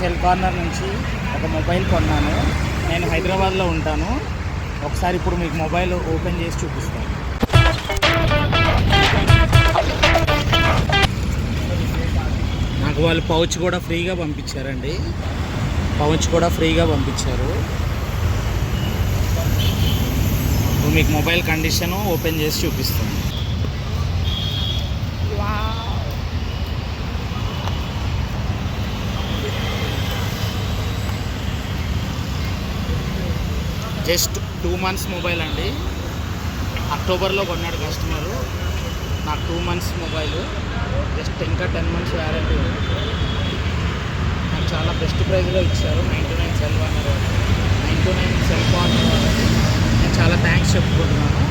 Cell corner నుంచి ఒక mobile కొన్నాను. నేను హైదరాబాద్లో ఉంటాను. ఒకసారి ఇప్పుడు మీకు మొబైల్ ఓపెన్ చేసి చూపిస్తాను. నాకు వాళ్ళు పౌచ్ కూడా ఫ్రీగా పంపించారండి. పౌచ్ కూడా ఫ్రీగా పంపించారు. ఇప్పుడు మీకు మొబైల్ కండిషను ఓపెన్ చేసి చూపిస్తాను. జస్ట్ 2 months మొబైల్ అండి. అక్టోబర్లో కొన్నాడు కస్టమరు. నాకు 2 months మొబైల్, జస్ట్ ఇంకా 10 months వ్యారంటీ ఉంది. నాకు చాలా బెస్ట్ ప్రైస్లో ఇచ్చారు. 99 సెల్ కార్నర్ 99 సెల్ కార్నర్. నేను చాలా థ్యాంక్స్ చెప్పుకుంటున్నాను.